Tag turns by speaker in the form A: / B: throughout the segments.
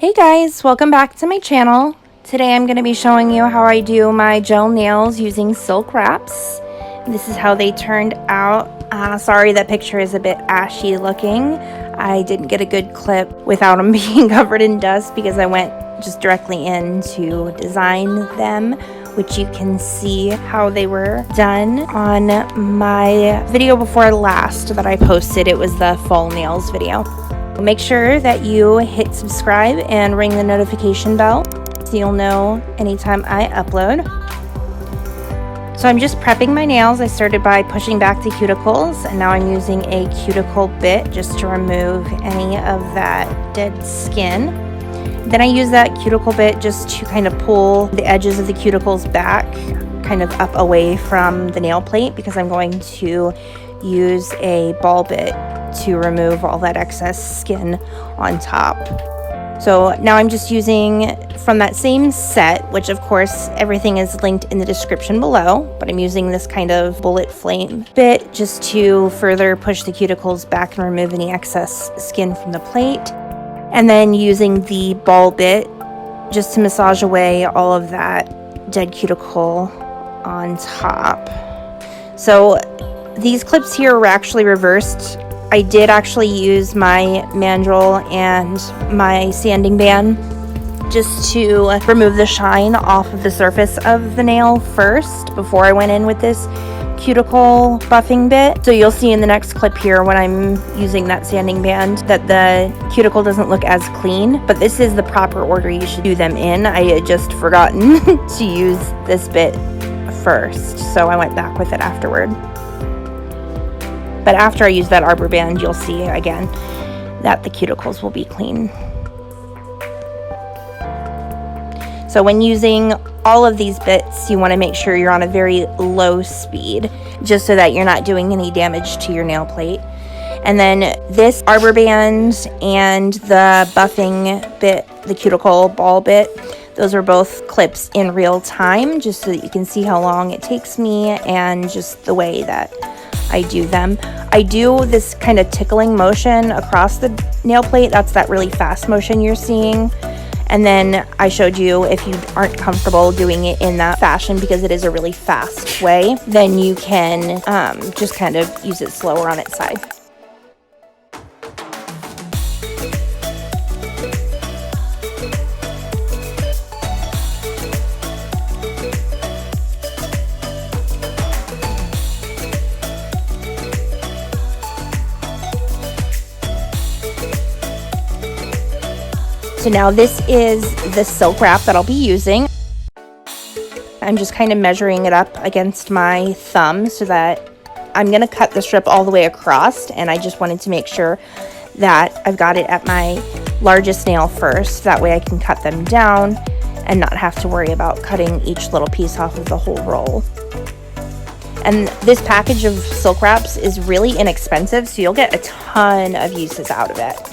A: Hey guys, welcome back to my channel. Today I'm going to be showing you how I do my gel nails using silk wraps. This is how they turned out. Sorry that picture is a bit ashy looking. I didn't get a good clip without them being covered in dust because I went just directly in to design them, which you can see how they were done on my video before last that I posted. It was the fall nails video. Make sure that you hit subscribe and ring the notification bell so you'll know anytime I upload. So I'm just prepping my nails. I started by pushing back the cuticles, and now I'm using a cuticle bit just to remove any of that dead skin. Then I use that cuticle bit just to kind of pull the edges of the cuticles back, kind of up away from the nail plate, because I'm going to use a ball bit to remove all that excess skin on top. So now I'm just using from that same set, which of course everything is linked in the description below, but I'm using this kind of bullet flame bit just to further push the cuticles back and remove any excess skin from the plate. And then using the ball bit just to massage away all of that dead cuticle on top. So these clips here were actually reversed. I did actually use my mandrel and my sanding band just to remove the shine off of the surface of the nail first before I went in with this cuticle buffing bit. So you'll see in the next clip here when I'm using that sanding band that the cuticle doesn't look as clean, but this is the proper order you should do them in. I had just forgotten to use this bit first, so I went back with it afterward. But after I use that arbor band, you'll see again that the cuticles will be clean. So when using all of these bits, you want to make sure you're on a very low speed, just so that you're not doing any damage to your nail plate. And then this arbor band and the buffing bit, the cuticle ball bit, those are both clips in real time, just so that you can see how long it takes me and just the way that I do them. I do this kind of tickling motion across the nail plate. That's that really fast motion you're seeing. And then I showed you if you aren't comfortable doing it in that fashion because it is a really fast way, then you can just kind of use it slower on its side. So now this is the silk wrap that I'll be using. I'm just kind of measuring it up against my thumb so that I'm going to cut the strip all the way across, and I just wanted to make sure that I've got it at my largest nail first. That way I can cut them down and not have to worry about cutting each little piece off of the whole roll. And this package of silk wraps is really inexpensive, so you'll get a ton of uses out of it.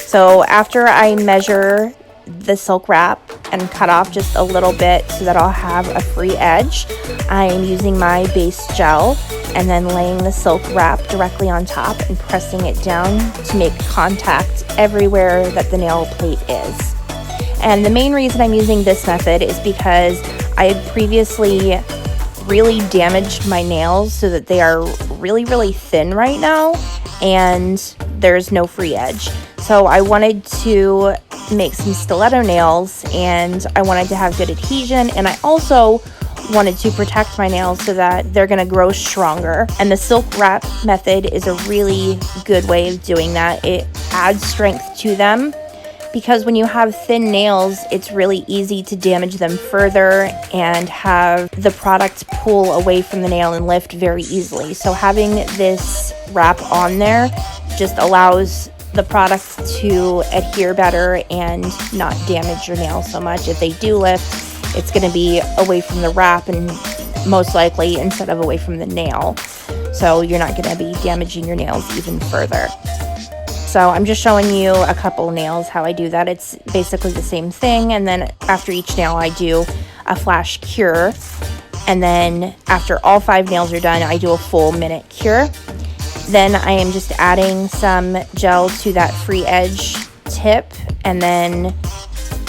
A: So after I measure the silk wrap and cut off just a little bit so that I'll have a free edge, I'm using my base gel and then laying the silk wrap directly on top and pressing it down to make contact everywhere that the nail plate is. And the main reason I'm using this method is because I had previously really damaged my nails so that they are really thin right now and there's no free edge. So I wanted to make some stiletto nails, and I wanted to have good adhesion, and I also wanted to protect my nails so that they're going to grow stronger. And the silk wrap method is a really good way of doing that. It adds strength to them because when you have thin nails, it's really easy to damage them further and have the product pull away from the nail and lift very easily. So having this wrap on there just allows the product to adhere better and not damage your nails so much. If they do lift, it's going to be away from the wrap and most likely instead of away from the nail. So you're not going to be damaging your nails even further. So I'm just showing you a couple nails how I do that. It's basically the same thing, and then after each nail I do a flash cure, and then after all 5 nails are done I do a full minute cure. Then I am just adding some gel to that free edge tip tip, and then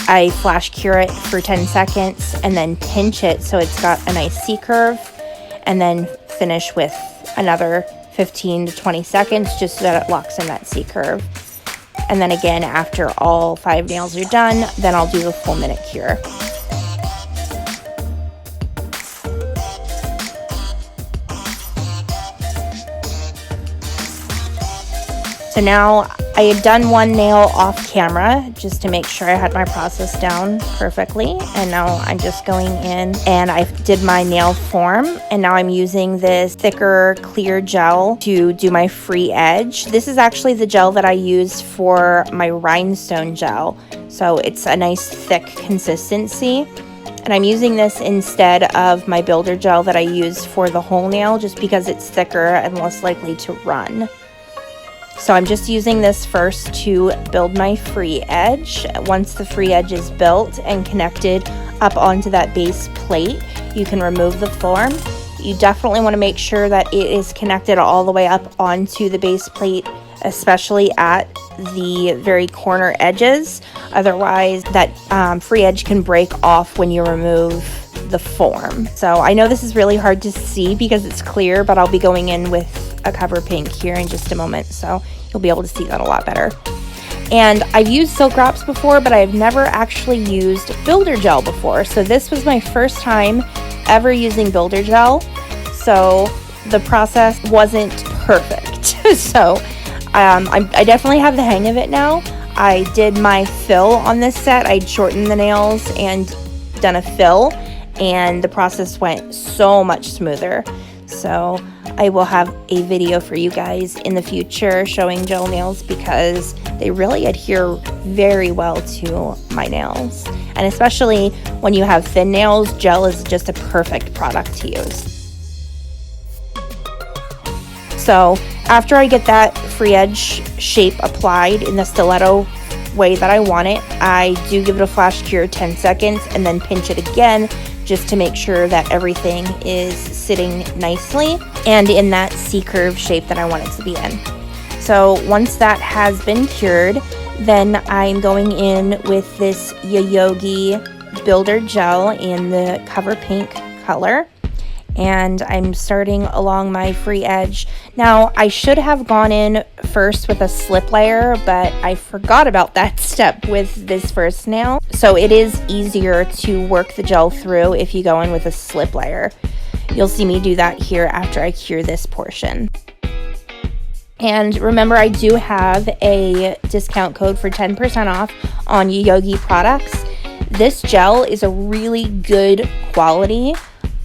A: I flash cure it for 10 seconds and then pinch it so it's got a nice C-curve, and then finish with another 15 to 20 seconds just so that it locks in that C-curve. And then again, after all 5 nails are done, then I'll do the full minute cure. So now I had done one nail off camera just to make sure I had my process down perfectly. And now I'm just going in and I did my nail form. And now I'm using this thicker clear gel to do my free edge. This is actually the gel that I used for my rhinestone gel. So it's a nice thick consistency. And I'm using this instead of my builder gel that I use for the whole nail just because it's thicker and less likely to run. So I'm just using this first to build my free edge. Once the free edge is built and connected up onto that base plate, you can remove the form. You definitely want to make sure that it is connected all the way up onto the base plate, especially at the very corner edges. Otherwise, that free edge can break off when you remove the form. So I know this is really hard to see because it's clear, but I'll be going in with a cover pink here in just a moment, so you'll be able to see that a lot better. And I've used silk wraps before, but I've never actually used builder gel before, so this was my first time ever using builder gel. So the process wasn't perfect. So I definitely have the hang of it now. I did my fill on this set. I'd shortened the nails and done a fill, and the process went so much smoother. So I will have a video for you guys in the future showing gel nails because they really adhere very well to my nails. And especially when you have thin nails, gel is just a perfect product to use. So after I get that free edge shape applied in the stiletto way that I want it, I do give it a flash cure 10 seconds and then pinch it again just to make sure that everything is sitting nicely and in that C-curve shape that I want it to be in. So once that has been cured, then I'm going in with this Yogi builder gel in the cover pink color, and I'm starting along my free edge. Now I should have gone in first with a slip layer, but I forgot about that step with this first nail. So it is easier to work the gel through if you go in with a slip layer. You'll see me do that here after I cure this portion. And remember, I do have a discount code for 10% off on Yogi products. This gel is a really good quality.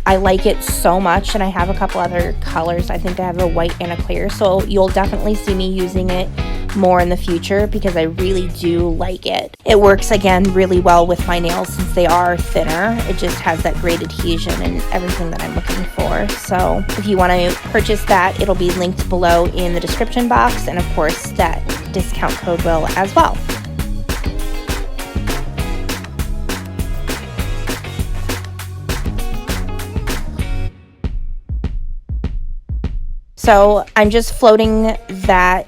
A: I like it so much, and I have a couple other colors. I think I have a white and a clear, so you'll definitely see me using it more in the future because I really do like it. It works again really well with my nails since they are thinner. It just has that great adhesion and everything that I'm looking for. So if you want to purchase that, it'll be linked below in the description box, and of course that discount code will as well. So I'm just floating that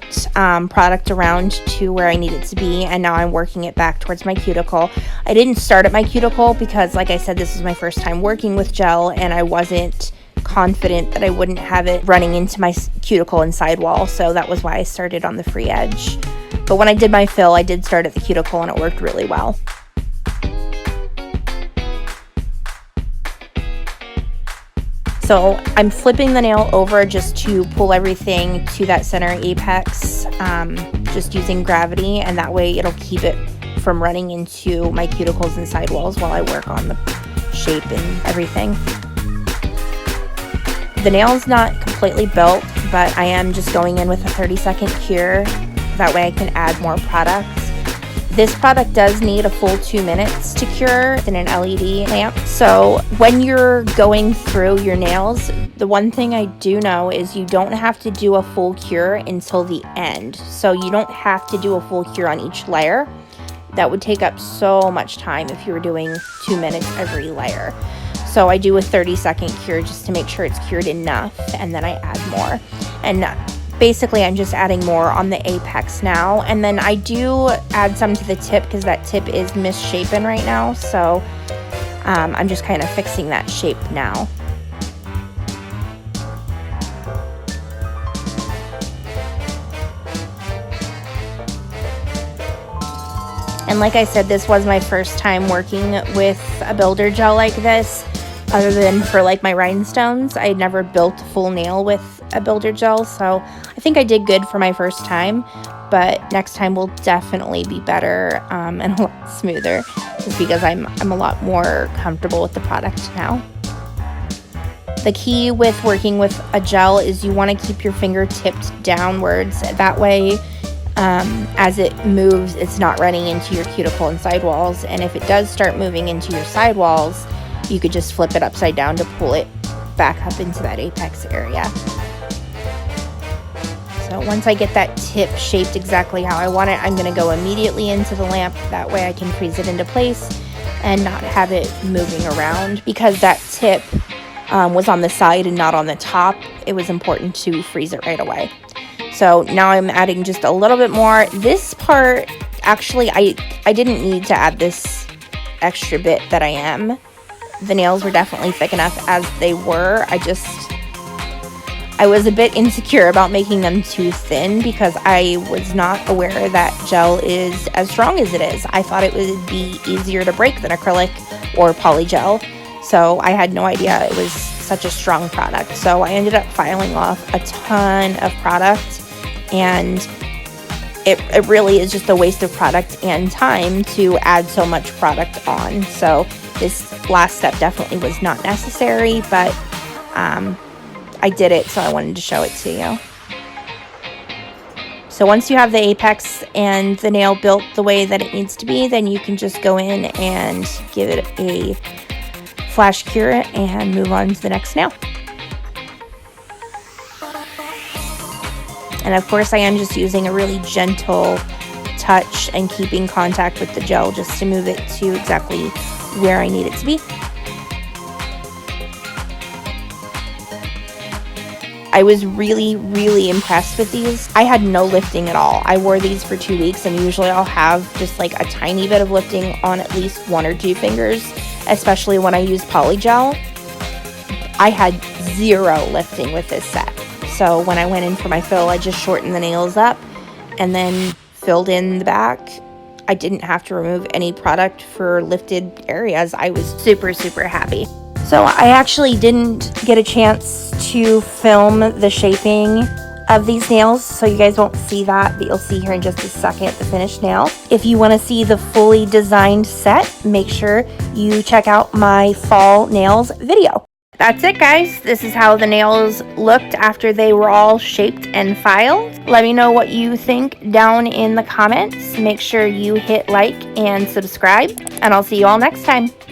A: product around to where I need it to be, and now I'm working it back towards my cuticle. I didn't start at my cuticle because, like I said, this is my first time working with gel, and I wasn't confident that I wouldn't have it running into my cuticle and sidewall, so that was why I started on the free edge. But when I did my fill, I did start at the cuticle, and it worked really well. So I'm flipping the nail over just to pull everything to that center apex, just using gravity, and that way it'll keep it from running into my cuticles and sidewalls while I work on the shape and everything. The nail's not completely built, but I am just going in with a 30-second cure. That way I can add more products. This product does need a full 2 minutes to cure in an LED lamp. So when you're going through your nails, the one thing I do know is you don't have to do a full cure until the end. So you don't have to do a full cure on each layer. That would take up so much time if you were doing 2 minutes every layer. So I do a 30-second cure just to make sure it's cured enough, and then I add more. And Basically, I'm just adding more on the apex now, and then I do add some to the tip because that tip is misshapen right now, so I'm just kind of fixing that shape now. And like I said, this was my first time working with a builder gel like this, other than for like my rhinestones. I had never built a full nail with a builder gel, so I think I did good for my first time, but next time will definitely be better and a lot smoother, just because I'm a lot more comfortable with the product now. The key with working with a gel is you want to keep your finger tipped downwards. That way, as it moves, it's not running into your cuticle and sidewalls, and if it does start moving into your sidewalls, you could just flip it upside down to pull it back up into that apex area. So once I get that tip shaped exactly how I want it, I'm going to go immediately into the lamp. That way I can freeze it into place and not have it moving around. Because that tip was on the side and not on the top, it was important to freeze it right away. So now I'm adding just a little bit more. This part, actually, I didn't need to add this extra bit that I am. The nails were definitely thick enough as they were. I was a bit insecure about making them too thin because I was not aware that gel is as strong as it is. I thought it would be easier to break than acrylic or polygel, so I had no idea it was such a strong product. So I ended up filing off a ton of product, and it really is just a waste of product and time to add so much product on. So this last step definitely was not necessary, but I did it, so I wanted to show it to you. So once you have the apex and the nail built the way that it needs to be, then you can just go in and give it a flash cure and move on to the next nail. And of course, I am just using a really gentle touch and keeping contact with the gel just to move it to exactly where I need it to be. I was really, really impressed with these. I had no lifting at all. I wore these for 2 weeks, and usually I'll have just like a tiny bit of lifting on at least 1 or 2 fingers, especially when I use polygel. I had 0 lifting with this set. So when I went in for my fill, I just shortened the nails up and then filled in the back. I didn't have to remove any product for lifted areas. I was super, super happy. So I actually didn't get a chance to film the shaping of these nails, so you guys won't see that, but you'll see here in just a second the finished nail. If you want to see the fully designed set, make sure you check out my fall nails video. That's it, guys. This is how the nails looked after they were all shaped and filed. Let me know what you think down in the comments. Make sure you hit like and subscribe, and I'll see you all next time.